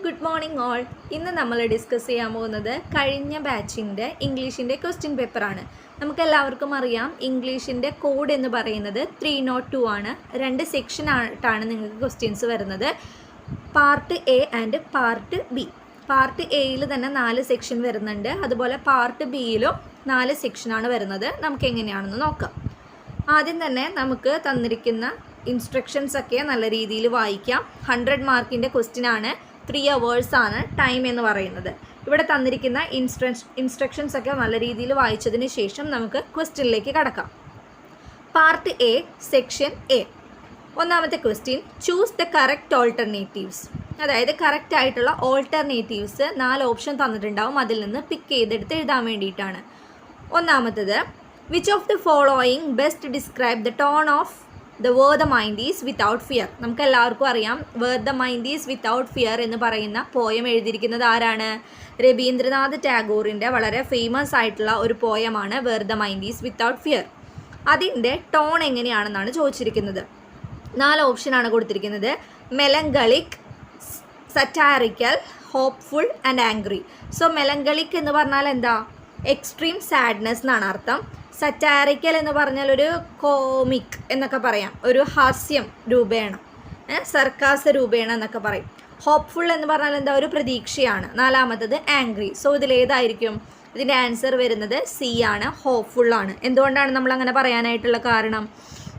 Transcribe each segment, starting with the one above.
Good morning all. ഇന്ന് നമ്മൾ discuss ചെയ്യാൻ പോകുന്നത് കഴിഞ്ഞ ബാച്ചിൻ്റെ ഇംഗ്ലീഷിൻ്റെ ക്വസ്റ്റ്യൻ പേപ്പറാണ്. നമുക്കെല്ലാവർക്കും അറിയാം ഇംഗ്ലീഷിൻ്റെ കോഡ് എന്ന് പറയുന്നത് 302 ആണ്. 2 സെക്ഷൻ ആയിട്ടാണ് നിങ്ങൾക്ക് ക്വസ്റ്റ്യൻസ് വരുന്നത്, part A and part B. Part എയിൽ തന്നെ 4 സെക്ഷൻ വരുന്നുണ്ട്, അതുപോലെ പാർട്ട് ബിയിലും 4 സെക്ഷനാണ് വരുന്നത്. നമുക്ക് എങ്ങനെയാണെന്ന് നോക്കാം. ആദ്യം തന്നെ നമുക്ക് തന്നിരിക്കുന്ന ഇൻസ്ട്രക്ഷൻസ് ഒക്കെ നല്ല രീതിയിൽ വായിക്കാം. 100 മാർക്കിൻ്റെ ക്വസ്റ്റ്യൻ ആണ്. 3 hours ആണ് ടൈം എന്ന് പറയുന്നത്. ഇവിടെ തന്നിരിക്കുന്ന ഇൻസ്ട്രക്ഷൻസ് ഒക്കെ നല്ല രീതിയിൽ വായിച്ചതിന് ശേഷം നമുക്ക് ക്വസ്റ്റ്യനിലേക്ക് കടക്കാം. Part A, section A. ഒന്നാമത്തെ question, choose the correct alternatives. അതായത് കറക്റ്റ് ആയിട്ടുള്ള ഓൾട്ടർനേറ്റീവ്സ് 4 ഓപ്ഷൻ തന്നിട്ടുണ്ടാവും, അതിൽ നിന്ന് പിക്ക് ചെയ്തെടുത്ത് എഴുതാൻ വേണ്ടിയിട്ടാണ്. ഒന്നാമത്തത്, which of the following best describe the tone of the where the mind is without fear. നമുക്ക് എല്ലാവർക്കും അറിയാം where the mind is without fear എന്ന് പറയുന്ന പോയം എഴുതിയിരിക്കുന്നത് ആരാണ്? രവീന്ദ്രനാഥ് ടാഗോറിൻ്റെ വളരെ ഫേമസ് ആയിട്ടുള്ള ഒരു പോയമാണ് where the mind is without fear. അതിൻ്റെ ടോൺ എങ്ങനെയാണെന്നാണ് ചോദിച്ചിരിക്കുന്നത്. 4 ഓപ്ഷനാണ് കൊടുത്തിരിക്കുന്നത്: melancholic, satirical, hopeful and angry. So melancholic എന്ന് പറഞ്ഞാൽ എന്താ? എക്സ്ട്രീം സാഡ്നെസ് എന്നാണ് അർത്ഥം. സറ്റാറിക്കൽ എന്ന് പറഞ്ഞാൽ ഒരു കോമിക് എന്നൊക്കെ പറയാം, ഒരു ഹാസ്യം രൂപേണ, സർക്കാസ രൂപേണ എന്നൊക്കെ പറയും. ഹോപ്പ്ഫുൾ എന്ന് പറഞ്ഞാൽ എന്താ? ഒരു പ്രതീക്ഷയാണ്. 4മത്തത് ആംഗ്രി. സോ ഇതിലേതായിരിക്കും? ഇതിൻ്റെ ആൻസർ വരുന്നത് സി ആണ്, ഹോപ്പ്ഫുൾ ആണ്. എന്തുകൊണ്ടാണ് നമ്മൾ അങ്ങനെ പറയാനായിട്ടുള്ള കാരണം?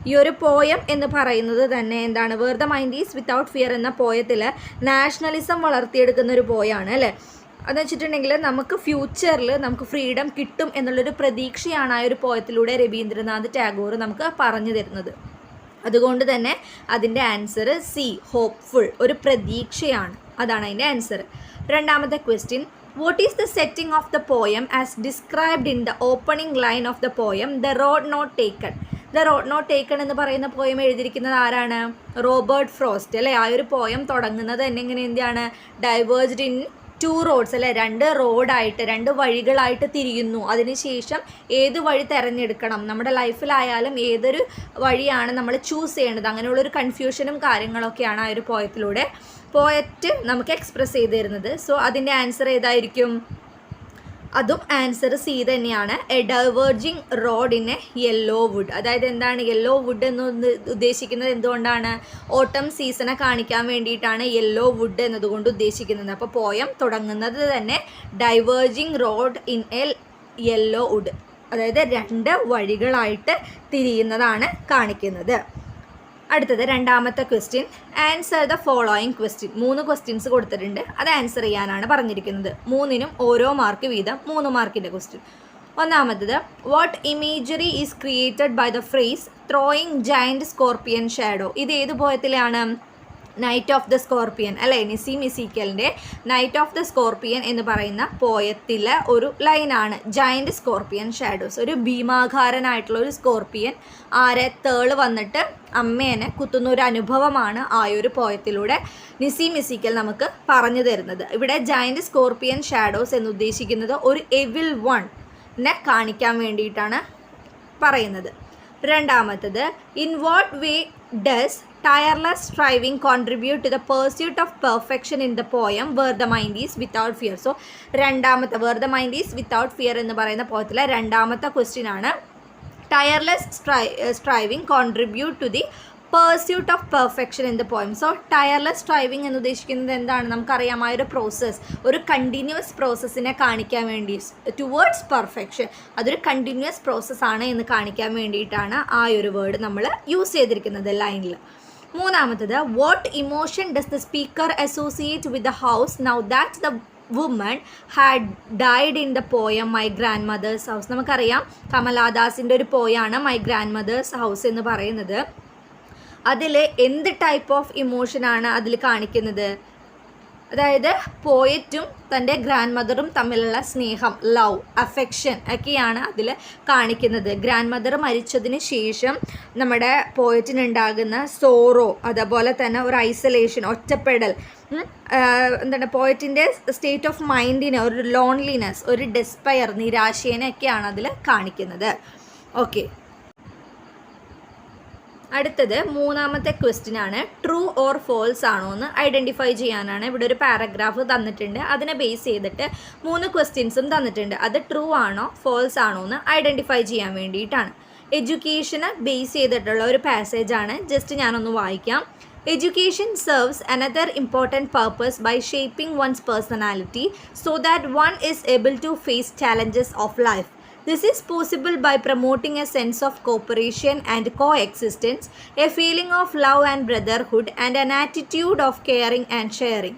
ഈ ഒരു പോയം എന്ന് പറയുന്നത് തന്നെ എന്താണ്? Where the mind is without fear എന്ന പോയത്തിൽ നാഷണലിസം വളർത്തിയെടുക്കുന്ന ഒരു പോയാണ് അല്ലേ? അതെന്ന് വെച്ചിട്ടുണ്ടെങ്കിൽ നമുക്ക് ഫ്യൂച്ചറിൽ നമുക്ക് ഫ്രീഡം കിട്ടും എന്നുള്ളൊരു പ്രതീക്ഷയാണ് ആ ഒരു പോയത്തിലൂടെ രവീന്ദ്രനാഥ് ടാഗോർ നമുക്ക് പറഞ്ഞു തരുന്നത്. അതുകൊണ്ട് തന്നെ അതിൻ്റെ ആൻസർ സി, ഹോപ്പ്ഫുൾ, ഒരു പ്രതീക്ഷയാണ്. അതാണ് അതിൻ്റെ ആൻസർ. രണ്ടാമത്തെ question, what is the setting of the poem as described in the opening line of the poem the road not taken. The road not taken എന്ന് പറയുന്ന പോയം എഴുതിയിരിക്കുന്നത് ആരാണ്? റോബർട്ട് ഫ്രോസ്റ്റ് അല്ലേ? ആ ഒരു പോയം തുടങ്ങുന്നത് തന്നെ ഇങ്ങനെ എന്താണ്? ഡൈവേഴ്സ്ഡ് ഇൻ 2 roads അല്ലേ? 2 റോഡായിട്ട് 2 വഴികളായിട്ട് തിരിയുന്നു. അതിനുശേഷം ഏത് വഴി തിരഞ്ഞെടുക്കണം, നമ്മുടെ ലൈഫിലായാലും ഏതൊരു വഴിയാണ് നമ്മൾ ചൂസ് ചെയ്യേണ്ടത്, അങ്ങനെയുള്ളൊരു കൺഫ്യൂഷനും കാര്യങ്ങളൊക്കെയാണ് ആ ഒരു പോയത്തിലൂടെ പോയറ്റ് നമുക്ക് എക്സ്പ്രസ് ചെയ്ത് തരുന്നത്. സോ അതിൻ്റെ ആൻസർ ഏതായിരിക്കും? അതും ആൻസർ സി തന്നെയാണ്. A diverging road in A yellow would. അതായത് എന്താണ് യെല്ലോ വുഡ് എന്ന് ഉദ്ദേശിക്കുന്നത്? എന്തുകൊണ്ടാണ്? ഓട്ടം സീസണെ കാണിക്കാൻ വേണ്ടിയിട്ടാണ് യെല്ലോ വുഡ് എന്നതുകൊണ്ട് ഉദ്ദേശിക്കുന്നത്. അപ്പോൾ പോയം തുടങ്ങുന്നത് തന്നെ diverging road in A yellow would, അതായത് 2 വഴികളായിട്ട് തിരിയുന്നതാണ് കാണിക്കുന്നത്. അടുത്തത് രണ്ടാമത്തെ question, answer the following question. 3 questions കൊടുത്തിട്ടുണ്ട്, അത് ആൻസർ ചെയ്യാനാണ് പറഞ്ഞിരിക്കുന്നത്. 3നും ഓരോ മാർക്ക് വീതം, 3 മാർക്കിൻ്റെ ക്വസ്റ്റ്യൻ. ഒന്നാമത്തത്, what imagery is created by the phrase throwing giant scorpion shadow. ഇത് ഏത് പോയത്തിലാണ്? നൈറ്റ് ഓഫ് ദ സ്കോർപ്പിയൻ അല്ലേ? നിസീം ഇസീക്കലിൻ്റെ നൈറ്റ് ഓഫ് ദ സ്കോർപ്പിയൻ എന്ന് പറയുന്ന പോയത്തിലെ ഒരു ലൈനാണ് ജയൻറ്റ് സ്കോർപ്പിയൻ ഷാഡോസ്. ഒരു ഭീമാകാരനായിട്ടുള്ള ഒരു സ്കോർപ്പിയൻ തേള് വന്നിട്ട് അമ്മേനെ കുത്തുന്ന ഒരു അനുഭവമാണ് ആ ഒരു പോയത്തിലൂടെ നിസീം ഇസീക്കൽ നമുക്ക് പറഞ്ഞു തരുന്നത്. ഇവിടെ ജയൻറ്റ് സ്കോർപ്പിയൻ ഷാഡോസ് എന്ന് ഉദ്ദേശിക്കുന്നത് ഒരു എവിൽ വണ്നെ കാണിക്കാൻ വേണ്ടിയിട്ടാണ് പറയുന്നത്. രണ്ടാമത്തത്, in what way does tireless striving contribute to the pursuit of perfection in the poem where the mind is without fear. So രണ്ടാമത്തെ where the mind is without fear എന്ന് പറയുന്ന പോയത്തിലെ രണ്ടാമത്തെ ക്വസ്റ്റ്യൻ ആണ് tireless striving contribute to the pursuit of perfection in the poem. So tireless striving എന്ന് ഉദ്ദേശിക്കുന്നത് എന്താണ്? നമുക്കറിയാം ആ ഒരു പ്രോസസ്സ് ഒരു കണ്ടിന്യൂസ് പ്രോസസ്സിനെ കാണിക്കാൻ വേണ്ടി, ടുവേർഡ്സ് പെർഫെക്ഷൻ, അതൊരു കണ്ടിന്യൂസ് പ്രോസസ്സാണ് എന്ന് കാണിക്കാൻ വേണ്ടിയിട്ടാണ് ആ ഒരു വേർഡ് നമ്മൾ യൂസ് ചെയ്തിരിക്കുന്നത് ലൈനിൽ. മൂന്നാമത്തത്, what emotion does the speaker associate with the house now that the woman had died in the poem my grandmother's house. നമുക്കറിയാം കമലാദാസിൻ്റെ ഒരു പോയാണ് മൈ ഗ്രാൻഡ് മദേഴ്സ് ഹൗസ് എന്ന് പറയുന്നത്. അതിൽ എന്ത് ടൈപ്പ് ഓഫ് ഇമോഷനാണ് അതിൽ കാണിക്കുന്നത്? അതായത് പോയറ്റും തൻ്റെ ഗ്രാൻഡ് മദറും തമ്മിലുള്ള സ്നേഹം, ലവ്, അഫെക്ഷൻ ഒക്കെയാണ് അതിൽ കാണിക്കുന്നത്. ഗ്രാൻഡ് മദർ മരിച്ചതിന് ശേഷം നമ്മുടെ പോയറ്റിനുണ്ടാകുന്ന സോറോ, അതുപോലെ തന്നെ ഒരു ഐസൊലേഷൻ, ഒറ്റപ്പെടൽ, എന്താണ് പോയറ്റിൻ്റെ സ്റ്റേറ്റ് ഓഫ് മൈൻഡിനെ, ഒരു ലോൺലിനെസ്, ഒരു ഡെസ്പയർ, നിരാശേനൊക്കെയാണ് അതിൽ കാണിക്കുന്നത്. ഓക്കെ, അടുത്തത് മൂന്നാമത്തെ ക്വസ്റ്റ്യൻ ആണ്. ട്രൂ ഓർ ഫോൾസ് ആണോ എന്ന് ഐഡൻറ്റിഫൈ ചെയ്യാനാണ്. ഇവിടെ ഒരു പാരഗ്രാഫ് തന്നിട്ടുണ്ട്, അതിനെ ബേസ് ചെയ്തിട്ട് 3 ക്വസ്റ്റ്യൻസും തന്നിട്ടുണ്ട്. അത് ട്രൂ ആണോ ഫോൾസ് ആണോ എന്ന് ഐഡൻറ്റിഫൈ ചെയ്യാൻ വേണ്ടിയിട്ടാണ്. എഡ്യൂക്കേഷനെ ബേസ് ചെയ്തിട്ടുള്ള ഒരു പാസേജാണ്. ജസ്റ്റ് ഞാനൊന്ന് വായിക്കാം. Education serves another important purpose by shaping one's personality so that one is able to face challenges of life. This is possible by promoting a sense of cooperation and coexistence, a feeling of love and brotherhood, and an attitude of caring and sharing.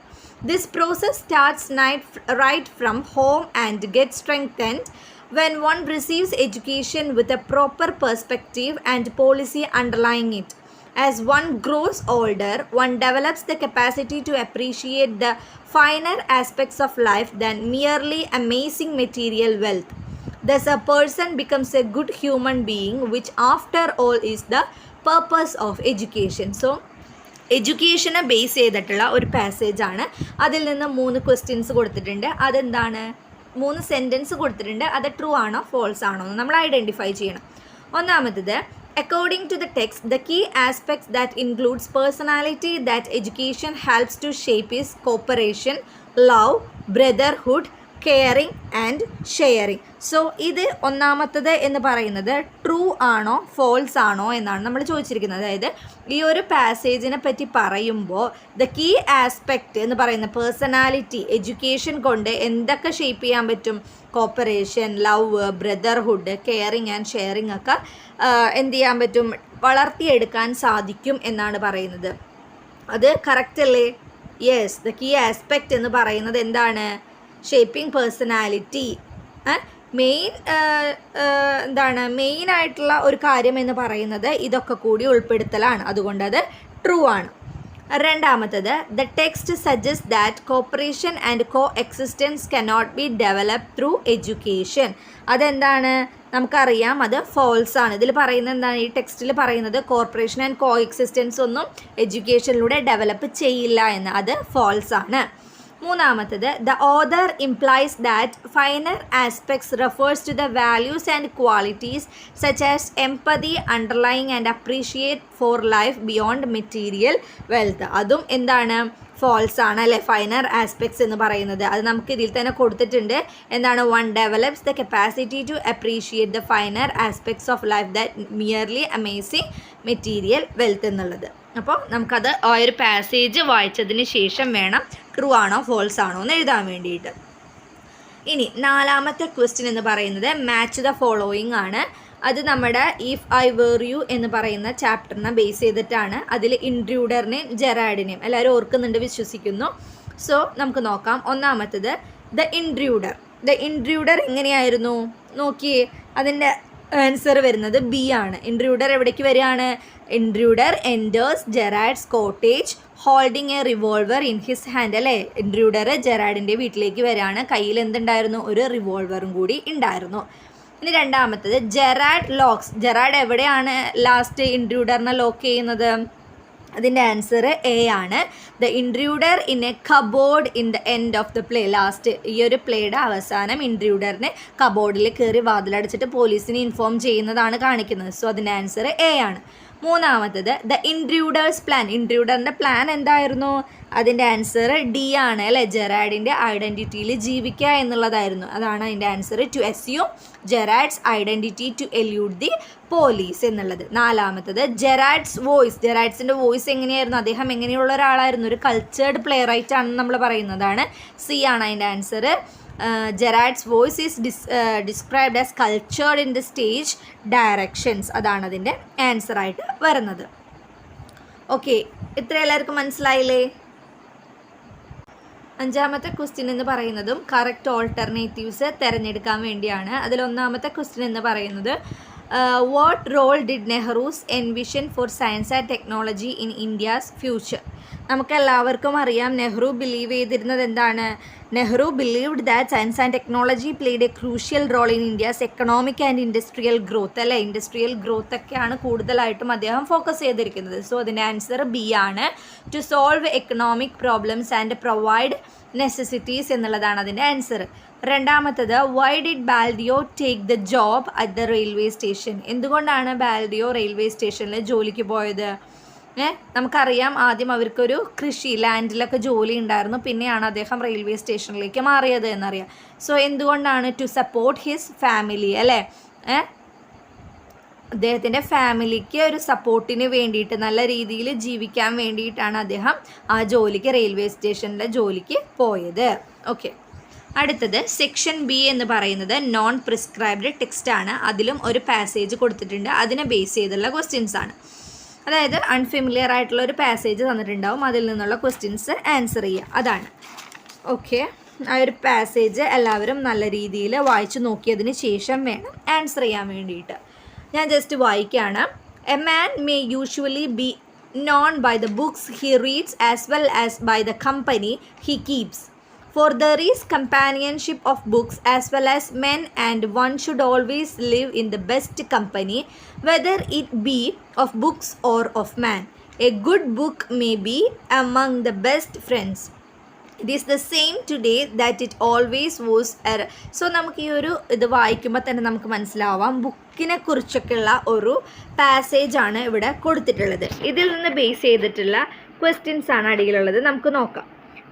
This process starts right from home and gets strengthened when one receives education with a proper perspective and policy underlying it. As one grows older, one develops the capacity to appreciate the finer aspects of life than merely amazing material wealth. Thus, a person becomes a good human being, which after all is the purpose of education. So, എഡ്യൂക്കേഷനെ base ചെയ്തിട്ടുള്ള ഒരു പാസേജാണ്. അതിൽ നിന്ന് 3 questions കൊടുത്തിട്ടുണ്ട്. അതെന്താണ്? 3 sentence കൊടുത്തിട്ടുണ്ട്. അത് true ആണോ ഫോൾസ് ആണോ എന്ന് നമ്മൾ ഐഡൻറ്റിഫൈ ചെയ്യണം. ഒന്നാമത്തത്, according to the text, the key aspects that includes personality that education helps to shape is cooperation, love, brotherhood, caring and sharing. So ഇത് ഒന്നാമത്തത് എന്ന് പറയുന്നത് ട്രൂ ആണോ ഫോൾസ് ആണോ എന്നാണ് നമ്മൾ ചോദിച്ചിരിക്കുന്നത്. അതായത് ഈ ഒരു പാസേജിനെ പറ്റി പറയുമ്പോൾ ദ കീ ആസ്പെക്റ്റ് എന്ന് പറയുന്ന പേഴ്സണാലിറ്റി എഡ്യൂക്കേഷൻ കൊണ്ട് എന്തൊക്കെ ഷേപ്പ് ചെയ്യാൻ പറ്റും? Corporation, love, brotherhood, caring and sharing ഒക്കെ എന്ത് ചെയ്യാൻ പറ്റും? വളർത്തിയെടുക്കാൻ സാധിക്കും എന്നാണ് പറയുന്നത്. അത് കറക്റ്റ് അല്ലേ? യെസ്. ദ കീ ആസ്പെക്റ്റ് എന്ന് പറയുന്നത് എന്താണ്? Shaping personality. മെയിനായിട്ടുള്ള ഒരു കാര്യം എന്ന് പറയുന്നത് ഇതൊക്കെ കൂടി ഉൾപ്പെടുത്തലാണ്. അതുകൊണ്ട് അത് ട്രൂ ആണ്. രണ്ടാമത്തത്, the text suggest that cooperation and co existence cannot be develop through education. അതെന്താണ്? നമുക്കറിയാം, അത് ഫോൾസ് ആണ്. ഇതിൽ പറയുന്നത് എന്താണ്? ഈ ടെക്സ്റ്റിൽ പറയുന്നത് കോർപ്പറേഷൻ ആൻഡ് കോ എക്സിസ്റ്റൻസ് ഒന്നും എഡ്യൂക്കേഷനിലൂടെ ഡെവലപ്പ് ചെയ്യില്ല എന്ന്. അത് ഫോൾസ് ആണ്. മൂന്നാമത്തത്, the author implies that finer aspects refers to the values and qualities such as empathy, underlying and appreciate for life beyond material wealth. അതും എന്താണ്? ഫോൾസ് ആണ് അല്ലേ? ഫൈനർ ആസ്പെക്ട്സ് എന്ന് പറയുന്നത് അത് നമുക്ക് ഇതിൽ തന്നെ കൊടുത്തിട്ടുണ്ട്. എന്താണ്? One develops the capacity to appreciate the finer aspects of life that merely amazing material wealth എന്നുള്ളത്. അപ്പോൾ നമുക്കത് ആ ഒരു പാസേജ് വായിച്ചതിന് ശേഷം വേണം ട്രൂ ആണോ ഫോൾസ് ആണോ എന്ന് എഴുതാൻ വേണ്ടിയിട്ട്. ഇനി നാലാമത്തെ ക്വസ്റ്റ്യൻ എന്ന് പറയുന്നത് മാച്ച് ദ ഫോളോയിങ് ആണ്. അത് നമ്മുടെ ഇഫ് ഐ വേർ യു എന്ന് പറയുന്ന ചാപ്റ്ററിനെ ബേസ് ചെയ്തിട്ടാണ്. അതിൽ ഇൻട്രൂഡറിനെയും ജെറാഡിനെയും എല്ലാവരും ഓർക്കുന്നുണ്ട് വിശ്വസിക്കുന്നു. സോ നമുക്ക് നോക്കാം. ഒന്നാമത്തത്, ദ ഇൻട്രൂഡർ എങ്ങനെയായിരുന്നു നോക്കിയേ. അതിൻ്റെ ആൻസർ വരുന്നത് ബി ആണ്. ഇൻട്രൂഡർ എവിടേക്ക് വരികയാണ്? Intruder enters Gerard's cottage holding a revolver in his hand അല്ലേ? ഇൻട്രൂഡർ ജെറാഡിൻ്റെ വീട്ടിലേക്ക് വരികയാണ്. കയ്യിൽ എന്തുണ്ടായിരുന്നു? ഒരു റിവോൾവറും കൂടി ഉണ്ടായിരുന്നു. ഇനി രണ്ടാമത്തത്, ജെറാഡ് ലോക്സ്. ജെറാഡ് എവിടെയാണ് ലാസ്റ്റ് ഇൻട്രൂഡറിനെ ലോക്ക് ചെയ്യുന്നത്? അതിൻ്റെ ആൻസർ എ ആണ്. The intruder in A cupboard in the end of the play. Last ഈ ഒരു പ്ലേയുടെ അവസാനം ഇൻട്രൂഡറിനെ കബോർഡിൽ കയറി വാതിലടച്ചിട്ട് പോലീസിനെ ഇൻഫോം ചെയ്യുന്നതാണ് കാണിക്കുന്നത്. സോ അതിൻ്റെ ആൻസർ എ ആണ്. മൂന്നാമത്തത്, ദ ഇൻട്രൂഡേഴ്സ് പ്ലാൻ. ഇൻട്രൂഡറിൻ്റെ പ്ലാൻ എന്തായിരുന്നു? അതിൻ്റെ ആൻസർ ഡി ആണ് അല്ലേ? ജെറാഡിൻ്റെ ഐഡൻറ്റിറ്റിയിൽ ജീവിക്കുക എന്നുള്ളതായിരുന്നു. അതാണ് അതിൻ്റെ answer. To assume Gerard's identity to elude the police എന്നുള്ളത്. നാലാമത്തത്, ജെറാഡ്സ് വോയിസ്. ജെറാഡ്സിൻ്റെ വോയിസ് എങ്ങനെയായിരുന്നു? അദ്ദേഹം എങ്ങനെയുള്ള ഒരാളായിരുന്നു? ഒരു കൾച്ചേർഡ് പ്ലേ റൈറ്റ് ആണെന്ന് നമ്മൾ പറയുന്നതാണ്. സി ആണ് അതിൻ്റെ answer. Gerard's voice is described as cultured in the stage directions. അതാണ് അതിൻ്റെ ആൻസർ ആയിട്ട് വരുന്നത്. ഓക്കെ, ഇത്ര എല്ലാവർക്കും മനസ്സിലായില്ലേ? അഞ്ചാമത്തെ ക്വസ്റ്റ്യൻ എന്ന് പറയുന്നതും കറക്റ്റ് ഓൾട്ടർനേറ്റീവ്സ് തിരഞ്ഞെടുക്കാൻ വേണ്ടിയാണ്. അതിലൊന്നാമത്തെ ക്വസ്റ്റ്യൻ എന്ന് പറയുന്നത്, what role did Nehru's envision for science and technology in India's future? നമുക്കെല്ലാവർക്കും അറിയാം നെഹ്റു ബിലീവ് ചെയ്തിരുന്നത് എന്താണ്? Nehru believed that science and technology played a crucial role in India's economic and industrial growth, അല്ലേ? ഇൻഡസ്ട്രിയൽ ഗ്രോത്ത് ഒക്കെയാണ് കൂടുതലായിട്ടും അദ്ദേഹം ഫോക്കസ് ചെയ്തിരിക്കുന്നത്. സോ അതിൻ്റെ ആൻസർ ബി ആണ്. To solve economic problems and provide necessities എന്നുള്ളതാണ് അതിൻ്റെ ആൻസർ. രണ്ടാമത്തത്, why did Baldeo take the job at the railway station? എന്തുകൊണ്ടാണ് ബാൽഡിയോ റെയിൽവേ സ്റ്റേഷനിൽ ജോലിക്ക് പോയത്? നമുക്കറിയാം ആദ്യം അവർക്കൊരു കൃഷി ലാൻഡിലൊക്കെ ജോലി ഉണ്ടായിരുന്നു, പിന്നെയാണ് അദ്ദേഹം റെയിൽവേ സ്റ്റേഷനിലേക്ക് മാറിയത് എന്നറിയാം. സോ എന്തുകൊണ്ടാണ്? ടു സപ്പോർട്ട് ഹിസ് ഫാമിലി, അല്ലേ? അദ്ദേഹത്തിൻ്റെ ഫാമിലിക്ക് ഒരു സപ്പോർട്ടിന് വേണ്ടിയിട്ട്, നല്ല രീതിയിൽ ജീവിക്കാൻ വേണ്ടിയിട്ടാണ് അദ്ദേഹം ആ ജോലിക്ക്, റെയിൽവേ സ്റ്റേഷനിലെ ജോലിക്ക് പോയത്. ഓക്കെ, അടുത്തത് സെക്ഷൻ ബി എന്ന് പറയുന്നത് നോൺ പ്രിസ്ക്രൈബ്ഡ് ടെക്സ്റ്റ് ആണ്. അതിലും ഒരു പാസേജ് കൊടുത്തിട്ടുണ്ട്, അതിനെ ബേസ് ചെയ്തുള്ള ക്വസ്റ്റ്യൻസ് ആണ്. അതായത് അൺഫെമിലിയർ ആയിട്ടുള്ള ഒരു പാസേജ് തന്നിട്ടുണ്ടാവും, അതിൽ നിന്നുള്ള ക്വസ്റ്റ്യൻസ് ആൻസർ ചെയ്യുക, അതാണ്. ഓക്കെ, ആ ഒരു പാസേജ് എല്ലാവരും നല്ല രീതിയിൽ വായിച്ചു നോക്കിയതിന് ശേഷം വേണം ആൻസർ ചെയ്യാൻ വേണ്ടിയിട്ട്. ഞാൻ ജസ്റ്റ് വായിക്കുകയാണ്. A man may usually be known by the books he reads as well as by the company he keeps. For there is companionship of books as well as men, and one should always live in the best company, whether it be of books or of man. A good book may be among the best friends. It is the same today that it always was. So നമുക്ക് ഈ ഒരു ഇത് വായിക്കുമ്പോൾ തന്നെ നമുക്ക് മനസ്സിലാവാം ബുക്കിനെ കുറിച്ചൊക്കെയുള്ള ഒരു പാസേജാണ് ഇവിടെ കൊടുത്തിട്ടുള്ളത്. ഇതിൽ നിന്ന് ബേസ് ചെയ്തിട്ടുള്ള ക്വസ്റ്റ്യൻസ് ആണ് അടിയിലുള്ളത്. നമുക്ക് നോക്കാം.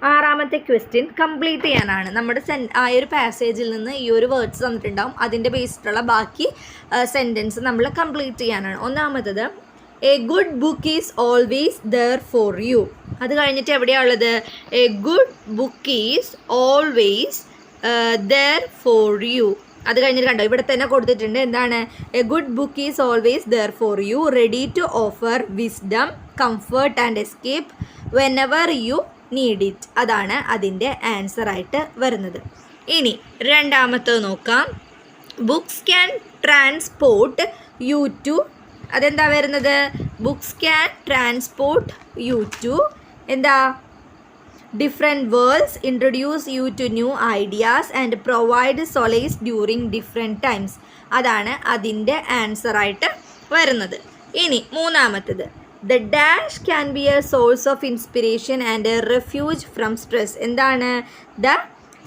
ആറാമത്തെ ക്വസ്റ്റ്യൻ കംപ്ലീറ്റ് ചെയ്യാനാണ്. നമ്മുടെ ആ ഒരു പാസേജിൽ നിന്ന് ഈ ഒരു വേർഡ്സ് തന്നിട്ടുണ്ടാവും, അതിൻ്റെ ബേസിലുള്ള ബാക്കി സെൻറ്റൻസ് നമ്മൾ കംപ്ലീറ്റ് ചെയ്യാനാണ്. ഒന്നാമത്തത്, a good book is always there for you. അത് കഴിഞ്ഞിട്ട് എവിടെയാണ് ഉള്ളത്? A good book is always there for you. അത് കഴിഞ്ഞിട്ട് കണ്ടോ, ഇവിടെ തന്നെ കൊടുത്തിട്ടുണ്ട് എന്താണ്? A good book is always there for you, ready to offer wisdom, comfort and escape whenever you need it. അതാണ് അതിൻ്റെ ആൻസറായിട്ട് വരുന്നത്. ഇനി രണ്ടാമത്തത് നോക്കാം. Books can transport you to. അതെന്താ വരുന്നത്? Books can transport you to എന്താ? Different worlds, introduce you to new ideas and provide solace during different times. അതാണ് അതിൻ്റെ ആൻസറായിട്ട് വരുന്നത്. ഇനി മൂന്നാമത്തത്, the dash can be a source of inspiration and a refuge from stress. എന്താണ്? the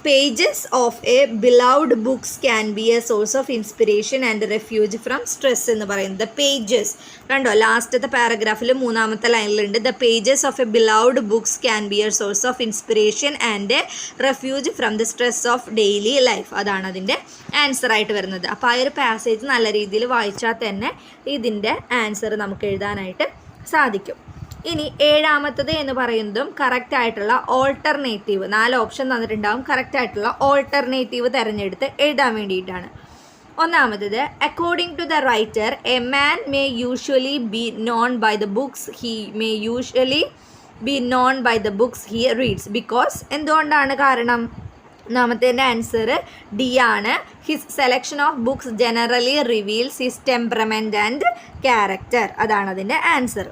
pages of a beloved books can be a source of inspiration and a refuge from stress എന്ന് പറയുന്നത്. the pages കണ്ടോ, ലാസ്റ്റത്തെ പാരഗ്രാഫിൽ മൂന്നാമത്തെ ലൈനിലുണ്ട്, the pages of a beloved books can be a source of inspiration and a refuge from the stress of daily life. അതാണ് അതിൻ്റെ ആൻസറായിട്ട് വരുന്നത്. അപ്പോൾ ആ ഒരു പാസേജ് നല്ല രീതിയിൽ വായിച്ചാൽ തന്നെ ഇതിൻ്റെ ആൻസർ നമുക്ക് എഴുതാനായിട്ട് സാധിക്കും. ഇനി ഏഴാമത്തത് എന്ന് പറയുന്നതും കറക്റ്റ് ആയിട്ടുള്ള ഓൾട്ടർനേറ്റീവ്, 4 ഓപ്ഷൻ തന്നിട്ടുണ്ടാവും, കറക്റ്റ് ആയിട്ടുള്ള ഓൾട്ടർനേറ്റീവ് തിരഞ്ഞെടുത്ത് എഴുതാൻ വേണ്ടിയിട്ടാണ്. ഒന്നാമത്തത്, according to the writer a man may usually be known by the books he may usually be known by the books he reads. Because എന്തുകൊണ്ടാണ് കാരണം? ഒന്നാമത്തേൻ്റെ ആൻസർ ഡി ആണ്. His selection of books generally reveals his temperament and character. അതാണ് അതിൻ്റെ answer.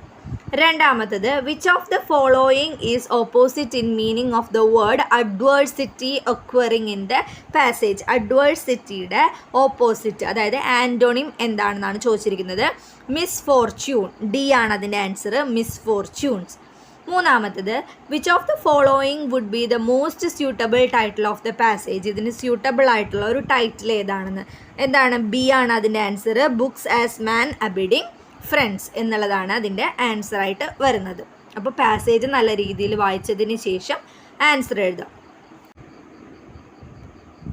രണ്ടാമത്തത്, which of the following is opposite in meaning of the word adversity occurring in the passage. അഡ്വേഴ്സിറ്റിയുടെ opposite, അതായത് antonym എന്താണെന്നാണ് ചോദിച്ചിരിക്കുന്നത്. Misfortune. D ആണ് അതിൻ്റെ answer, misfortunes. മൂന്നാമത്തത്, which of the following would be the most suitable title of the passage. ഇതിന് suitable ആയിട്ടുള്ള ഒരു ടൈറ്റിൽ ഏതാണെന്ന്. എന്താണ്? ബി ആണ് അതിൻ്റെ answer, books as man abiding friends എന്നുള്ളതാണ് അതിൻ്റെ ആൻസറായിട്ട് വരുന്നത്. അപ്പോൾ പാസേജ് നല്ല രീതിയിൽ വായിച്ചതിന് ശേഷം ആൻസർ എഴുതാം.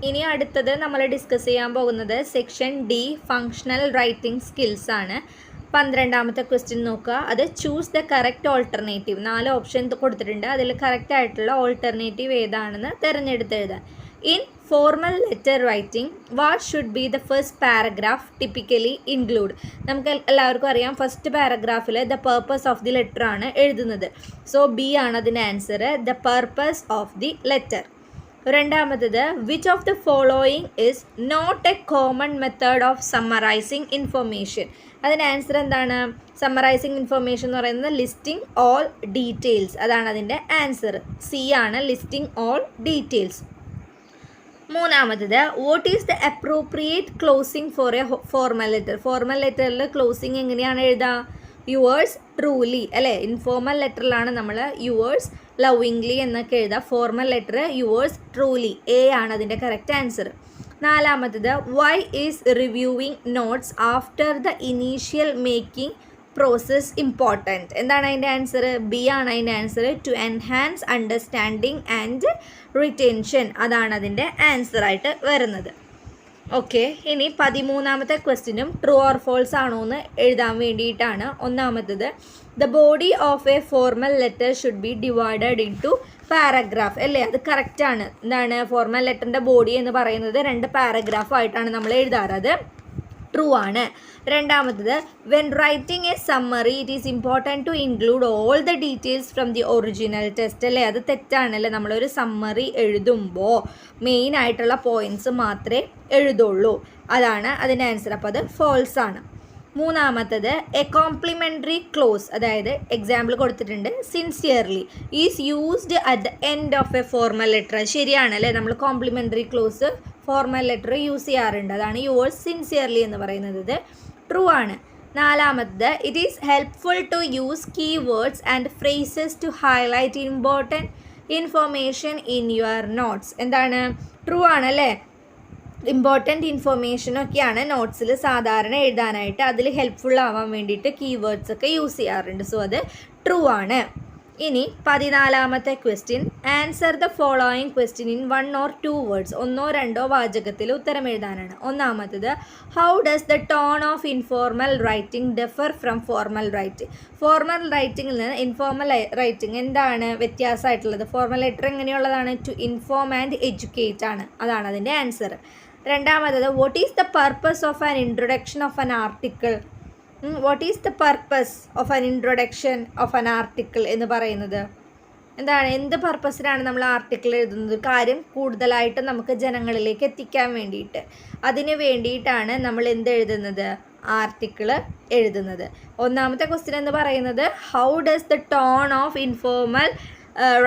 ഇനി അടുത്തത് നമ്മൾ ഡിസ്കസ് ചെയ്യാൻ പോകുന്നത് section D functional writing skills ആണ്. 12ാമത്തെ ക്വസ്റ്റ്യൻ നോക്കുക. അത് choose the correct alternative. 4 option കൊടുത്തിട്ടുണ്ട്, അതിൽ കറക്റ്റ് ആയിട്ടുള്ള ഓൾട്ടർനേറ്റീവ് ഏതാണെന്ന് തിരഞ്ഞെടുത്ത് എഴുതാൻ. In formal letter writing what should be the first paragraph typically include. നമുക്ക് എല്ലാവർക്കും അറിയാം ഫസ്റ്റ് പാരഗ്രാഫിൽ the purpose of the letter ആണ് എഴുതുന്നത്. സോ ബി ആണ് അതിൻ്റെ answer, the purpose of the letter. രണ്ടാമത്തത് which of the following is not A common method of summarising information. അതിന് ആൻസർ എന്താണ്? സമ്മറൈസിങ് ഇൻഫർമേഷൻ എന്ന് പറയുന്നത് ലിസ്റ്റിംഗ് ഓൾ ഡീറ്റെയിൽസ്, അതാണ് അതിൻ്റെ ആൻസർ. സി ആണ്, ലിസ്റ്റിംഗ് ഓൾ ഡീറ്റെയിൽസ്. മൂന്നാമത്തത് what is the appropriate closing for a formal letter. Formal ലെറ്ററിൽ closing എങ്ങനെയാണ് എഴുതുക? യുവേഴ്സ് ട്രൂലി അല്ലേ? ഇൻഫോർമൽ ലെറ്ററിലാണ് നമ്മൾ യുവേഴ്സ് ലവിംഗ്ലി എന്നൊക്കെ എഴുതുക. Formal letter yours truly, A ആണ് അതിൻ്റെ കറക്റ്റ് ആൻസർ. നാലാമത്തത് why is reviewing notes after the initial making process important. എന്താണ് അതിൻ്റെ ആൻസർ? ബി ആണ് അതിൻ്റെ answer. To enhance understanding and retention, അതാണ് അതിൻ്റെ ആൻസറായിട്ട് വരുന്നത്. ഓക്കെ, ഇനി 13ാമത്തെ ക്വസ്റ്റ്യനും ട്രൂ ഓർ ഫോൾസ് ആണോ എന്ന് എഴുതാൻ വേണ്ടിയിട്ടാണ്. ഒന്നാമത്തത് the body of a formal letter should be divided into paragraph അല്ലേ? അത് കറക്റ്റാണ്. എന്താണ് ഫോർമൽ ലെറ്ററിൻ്റെ ബോഡി എന്ന് പറയുന്നത് 2 പാരഗ്രാഫായിട്ടാണ് നമ്മൾ എഴുതാറ്. അത് ട്രൂ ആണ്. രണ്ടാമത്തത് when writing a summary it is important to include all the details from the original test അല്ലേ? അത് തെറ്റാണല്ലേ? നമ്മളൊരു സമ്മറി എഴുതുമ്പോൾ മെയിൻ ആയിട്ടുള്ള പോയിൻറ്റ്സ് മാത്രമേ എഴുതുള്ളൂ, അതാണ് അതിൻ്റെ ആൻസർ. അപ്പോൾ അത് ഫോൾസ് ആണ്. മൂന്നാമത്തത് എ കോംപ്ലിമെൻ്ററി ക്ലോസ്, അതായത് എക്സാമ്പിൾ കൊടുത്തിട്ടുണ്ട് sincerely is used at the end of a formal letter. ശരിയാണല്ലേ? നമ്മൾ complimentary close formal letter use ചെയ്യാറുണ്ട്, അതാണ് യുവേഴ്സ് സിൻസിയർലി എന്ന് പറയുന്നത്. ട്രൂ ആണ്. നാലാമത്തത് it is helpful to use keywords and phrases to highlight important information in your notes. എന്താണ്? True ആണല്ലേ? ഇമ്പോർട്ടൻറ്റ് ഇൻഫോർമേഷനൊക്കെയാണ് നോട്ട്സിൽ സാധാരണ എഴുതാനായിട്ട്, അതിൽ ഹെൽപ്ഫുൾ ആവാൻ വേണ്ടിയിട്ട് കീവേഡ്സ് ഒക്കെ യൂസ് ചെയ്യാറുണ്ട്. സോ അത് ട്രൂ ആണ്. ഇനി 14ാമത്തെ question answer the following question in 1 or 2 words. 1 or 2 വാചകത്തിൽ ഉത്തരം എഴുതാനാണ്. ഒന്നാമത്തത് how does the tone of informal writing differ from formal writing. Formal റൈറ്റിംഗിൽ നിന്ന് ഇൻഫോർമൽ റൈറ്റിംഗ് എന്താണ് വ്യത്യാസമായിട്ടുള്ളത്? ഫോർമൽ ലെറ്റർ എങ്ങനെയുള്ളതാണ്? ടു ഇൻഫോം ആൻഡ് എഡ്യൂക്കേറ്റ് ആണ്, അതാണ് അതിൻ്റെ ആൻസർ. രണ്ടാമത്തത് what is the purpose of an introduction of an article. What is the purpose of an introduction of an article എന്ന് പറയുന്നത് എന്താണ്? എന്ത് പർപ്പസിനാണ് നമ്മൾ ആർട്ടിക്കിൾ എഴുതുന്നത്? കാര്യം കൂടുതലായിട്ട് നമുക്ക് ജനങ്ങളിലേക്ക് എത്തിക്കാൻ വേണ്ടിയിട്ട്, അതിന് വേണ്ടിയിട്ടാണ് നമ്മൾ എന്ത് എഴുതുന്നത്? ആർട്ടിക്കിൾ എഴുതുന്നത്. ഒന്നാമത്തെ ക്വസ്റ്റ്യൻ എന്ന് പറയുന്നത് how does the tone of informal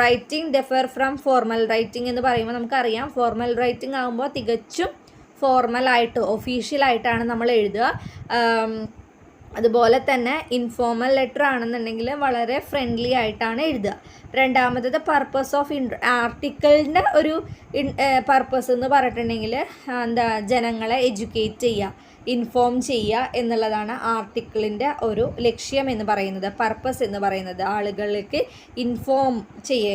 writing differ from formal writing എന്ന് പറയുമ്പോൾ നമുക്കറിയാം ഫോർമൽ റൈറ്റിംഗ് ആകുമ്പോൾ തികച്ചും ഫോർമലായിട്ട് ഒഫീഷ്യലായിട്ടാണ് നമ്മൾ എഴുതുക. അതുപോലെ തന്നെ ഇൻഫോർമൽ ലെറ്റർ ആണെന്നുണ്ടെങ്കിൽ വളരെ ഫ്രണ്ട്ലി ആയിട്ടാണ് എഴുതുക. രണ്ടാമത്തത് പർപ്പസ് ഓഫ് ആർട്ടിക്കിളിൻ്റെ ഒരു പർപ്പസ് എന്ന് പറഞ്ഞിട്ടുണ്ടെങ്കിൽ ജനങ്ങളെ എഡ്യൂക്കേറ്റ് ചെയ്യുക, ഇൻഫോം ചെയ്യുക എന്നുള്ളതാണ് ആർട്ടിക്കിളിൻ്റെ ഒരു ലക്ഷ്യം എന്ന് പറയുന്നത്. പർപ്പസ് എന്ന് പറയുന്നത് ആളുകളിലേക്ക്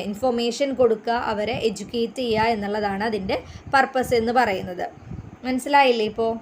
ഇൻഫോർമേഷൻ കൊടുക്കുക, അവരെ എഡ്യൂക്കേറ്റ് ചെയ്യുക എന്നുള്ളതാണ് അതിൻ്റെ പർപ്പസ് എന്ന് പറയുന്നത്. മനസ്സിലായില്ലേ ഇപ്പോൾ?